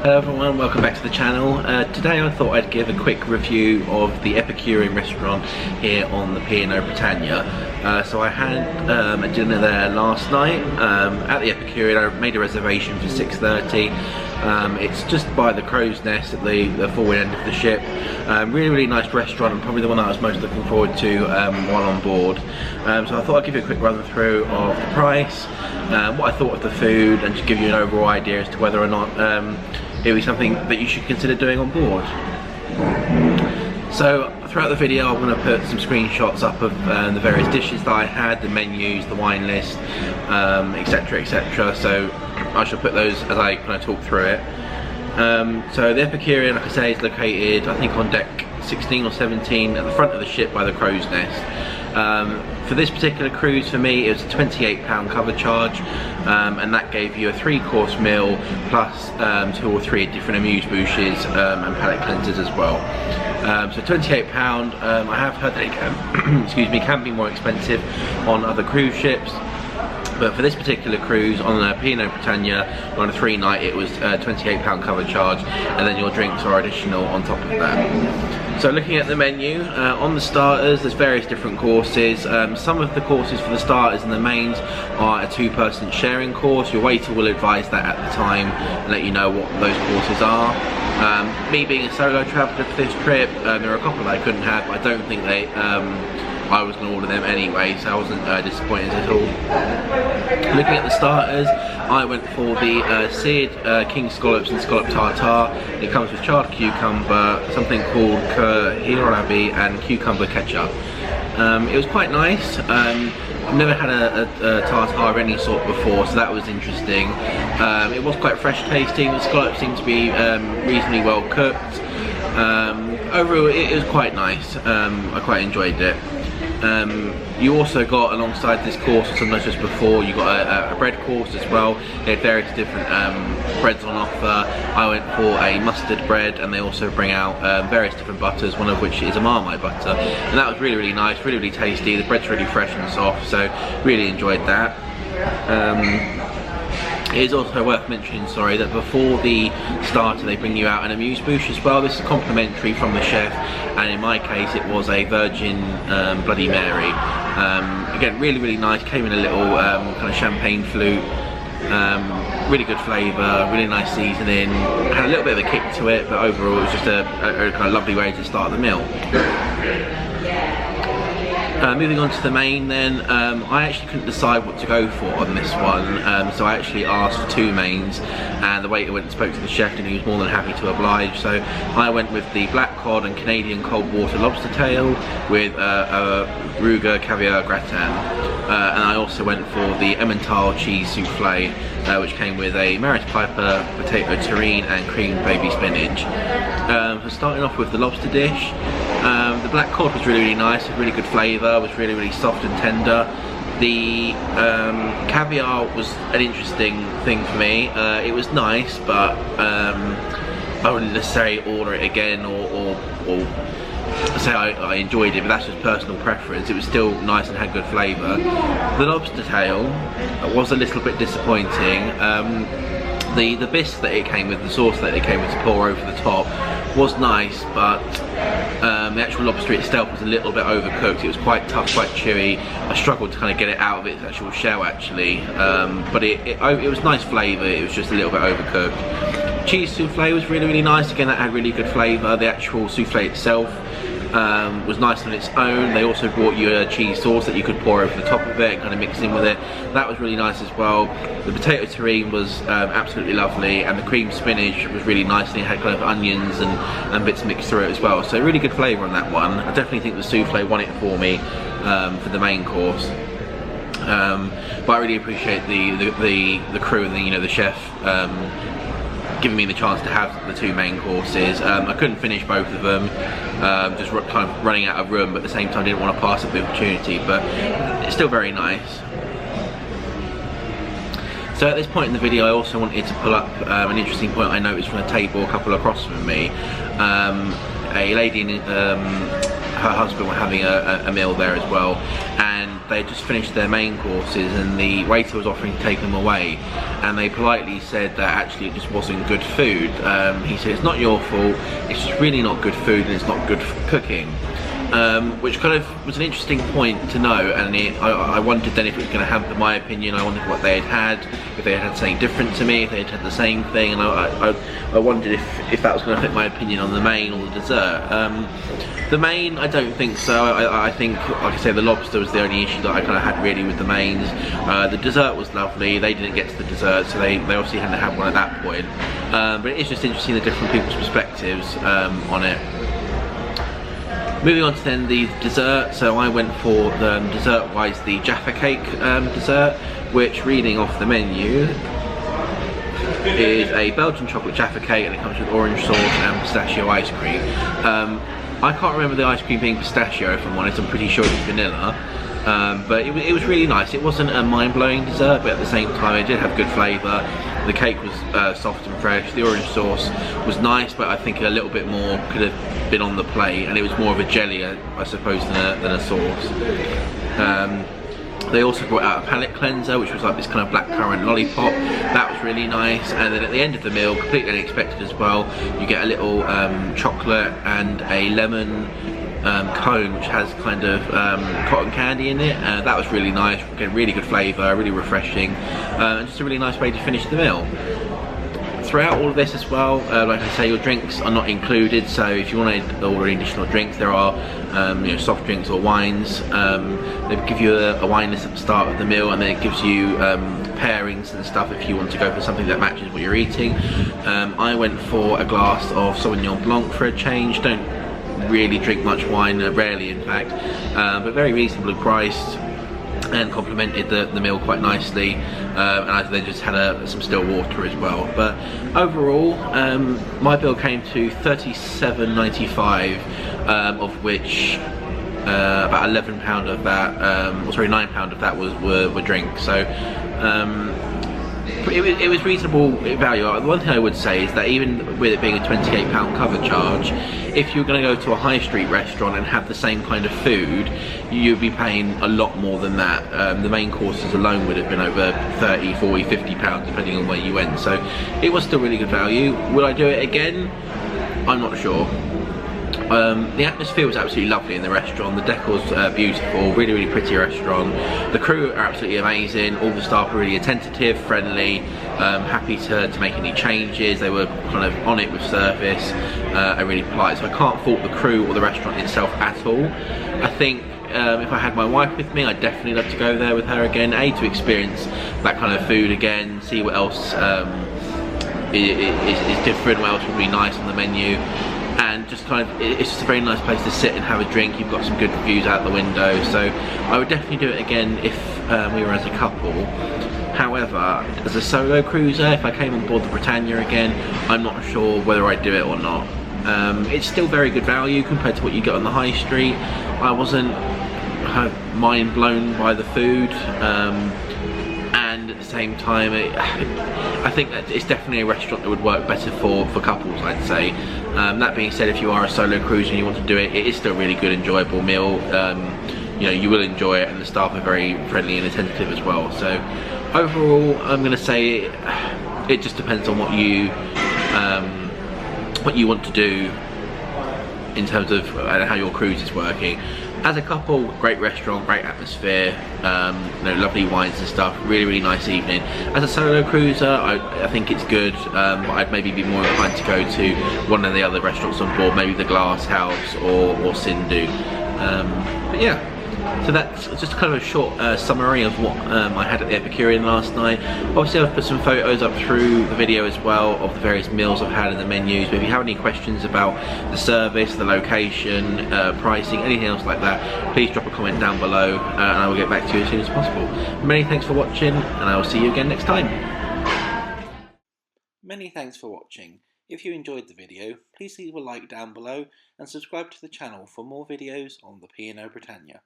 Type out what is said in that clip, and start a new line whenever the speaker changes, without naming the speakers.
Hello everyone, welcome back to the channel. Today I thought I'd give a quick review of the Epicurean Restaurant here on the P&O Britannia. So I had a dinner there last night at the Epicurean. I made a reservation for 6:30. It's just by the Crow's Nest at the forward end of the ship. Really nice restaurant, and probably the one that I was most looking forward to while on board. So I thought I'd give you a quick run through of the price, what I thought of the food, and just give you an overall idea as to whether or not it would be something that you should consider doing on board. So throughout the video I'm going to put some screenshots up of the various dishes that I had, the menus, the wine list, etc, etc. So I shall put those as I kind of talk through it. So the Epicurean, like I say, is located I think on deck 16 or 17 at the front of the ship by the Crow's Nest. For this particular cruise, for me, it was a £28 cover charge, and that gave you a 3-course meal plus 2 or 3 different amuse-bouches and palate cleansers as well. So £28. I have heard that it can, excuse me, can be more expensive on other cruise ships. But for this particular cruise on the P&O Britannia, on a 3-night, it was a £28 cover charge, and then your drinks are additional on top of that. So looking at the menu, on the starters there's various different courses. Some of the courses for the starters and the mains are a 2-person sharing course. Your waiter will advise that at the time and let you know what those courses are. Me being a solo traveller for this trip, there are a couple that I couldn't have, but I don't think I was going to order them anyway, so I wasn't disappointed at all. Looking at the starters, I went for the seared king scallops and scallop tartare. It comes with charred cucumber, something called kohlrabi, and cucumber ketchup. It was quite nice. I've never had a tartare of any sort before, so that was interesting. It was quite fresh tasting. The scallops seemed to be reasonably well cooked. Overall, it was quite nice. I quite enjoyed it. You also got, alongside this course, or sometimes just before, you got a bread course as well. They had various different breads on offer. I went for a mustard bread, and they also bring out various different butters, one of which is a Marmite butter, and that was really nice, really tasty. The bread's really fresh and soft, so really enjoyed that. It is also worth mentioning, sorry, that before the starter they bring you out an amuse-bouche as well. This is complimentary from the chef, and in my case it was a Virgin Bloody Mary. Again, really nice. Came in a little kind of champagne flute. Really good flavour, really nice seasoning. Had a little bit of a kick to it, but overall it was just a kind of lovely way to start the meal. Moving on to the main then, I actually couldn't decide what to go for on this one, so I actually asked for 2 mains, and the waiter went and spoke to the chef, and he was more than happy to oblige. So I went with the black cod and Canadian cold water lobster tail with a Ruga caviar gratin, and I also went for the Emmental cheese souffle, which came with a Maris Piper potato terrine and creamed baby spinach. So starting off with the lobster dish, the black cod was really nice, with really good flavour, was really soft and tender. The caviar was an interesting thing for me. It was nice, but I wouldn't necessarily order it again or say I enjoyed it, but that's just personal preference. It was still nice and had good flavour. The lobster tail was a little bit disappointing. The bisque that it came with, the sauce that it came with to pour over the top, was nice, but the actual lobster itself was a little bit overcooked. It was quite tough, quite chewy. I struggled to kind of get it out of its actual shell actually, but it was nice flavour. It was just a little bit overcooked. Cheese souffle was really nice. Again, that had really good flavour. The actual souffle itself was nice on its own. They also brought you a cheese sauce that you could pour over the top of it and kind of mix in with it. That was really nice as well. The potato terrine was absolutely lovely, and the creamed spinach was really nice, and it had kind of onions and bits mixed through it as well. So really good flavour on that one. I definitely think the souffle won it for me for the main course. But I really appreciate the crew and the chef giving me the chance to have the 2 main courses. I couldn't finish both of them, just kind of running out of room, but at the same time didn't want to pass up the opportunity, but it's still very nice. So at this point in the video I also wanted to pull up an interesting point I noticed from a table a couple across from me. A lady in her husband were having a meal there as well, and they just finished their main courses, and the waiter was offering to take them away, and they politely said that actually it just wasn't good food. He said, it's not your fault, it's just really not good food and it's not good cooking. Which kind of was an interesting point to know, and I wondered then if it was going to hamper my opinion. I wondered what they had if they had something different to me, if they had the same thing, and I wondered if that was going to affect my opinion on the main or the dessert. The main, I don't think so. I think, like I say, the lobster was the only issue that I kind of had really with the mains. The dessert was lovely. They didn't get to the dessert, so they obviously hadn't had one at that point. But it's just interesting the different people's perspectives on it. Moving on to then the dessert, so I went for the dessert-wise the Jaffa cake dessert, which, reading off the menu, is a Belgian chocolate Jaffa cake, and it comes with orange sauce and pistachio ice cream. I can't remember the ice cream being pistachio, if I'm honest. I'm pretty sure it was vanilla. But it was really nice. It wasn't a mind-blowing dessert, but at the same time it did have good flavour. The cake was soft and fresh. The orange sauce was nice, but I think a little bit more could have been on the plate, and it was more of a jelly, I suppose, than a sauce. They also brought out a palate cleanser, which was like this kind of blackcurrant lollipop. That was really nice. And then at the end of the meal, completely unexpected as well, you get a little chocolate and a lemon cone, which has kind of cotton candy in it. That was really nice. Again, really good flavour, really refreshing, and just a really nice way to finish the meal. Throughout all of this as well, like I say, your drinks are not included, so if you want to order additional drinks, there are you know, soft drinks or wines. They give you a wine list at the start of the meal, and then it gives you pairings and stuff if you want to go for something that matches what you're eating. I went for a glass of Sauvignon Blanc for a change. Don't really drink much wine, rarely in fact, but very reasonably priced, and complemented the meal quite nicely, and I then just had some still water as well. But overall, my bill came to £37.95, of which about £11 of that, or sorry, £9 of that were drinks. So it was reasonable value. The one thing I would say is that even with it being a £28 cover charge, if you're going to go to a high street restaurant and have the same kind of food, you'd be paying a lot more than that. The main courses alone would have been over 30, 40, 50 pounds depending on where you went, so it was still really good value. Would I do it again? I'm not sure. The atmosphere was absolutely lovely in the restaurant. The decor's beautiful, really pretty restaurant. The crew are absolutely amazing. All the staff are really attentive, friendly, happy to make any changes. They were kind of on it with service, and really polite. So I can't fault the crew or the restaurant itself at all. I think if I had my wife with me, I'd definitely love to go there with her again. To experience that kind of food again, see what else is different, what else would be nice on the menu. And just kind of, it's just a very nice place to sit and have a drink. You've got some good views out the window, so I would definitely do it again if we were as a couple. However, as a solo cruiser, if I came on board the Britannia again, I'm not sure whether I'd do it or not. It's still very good value compared to what you get on the high street. I wasn't mind blown by the food, and at the same time, I think that it's definitely a restaurant that would work better for couples, I'd say. That being said, if you are a solo cruiser and you want to do it, it is still a really good, enjoyable meal. You know, you will enjoy it, and the staff are very friendly and attentive as well. So overall, I'm going to say it just depends on what you want to do in terms of how your cruise is working. As a couple, great restaurant, great atmosphere, you know, lovely wines and stuff, really nice evening. As a solo cruiser, I think it's good, but I'd maybe be more inclined to go to one of the other restaurants on board, maybe the Glass House or Sindhu. But yeah. So that's just kind of a short summary of what I had at the Epicurean last night. Obviously I've put some photos up through the video as well of the various meals I've had in the menus, but if you have any questions about the service, the location, pricing, anything else like that, please drop a comment down below, and I will get back to you as soon as possible. Many thanks for watching, and I will see you again next time. Many thanks for watching. If you enjoyed the video, please leave a like down below and subscribe to the channel for more videos on the P&O Britannia.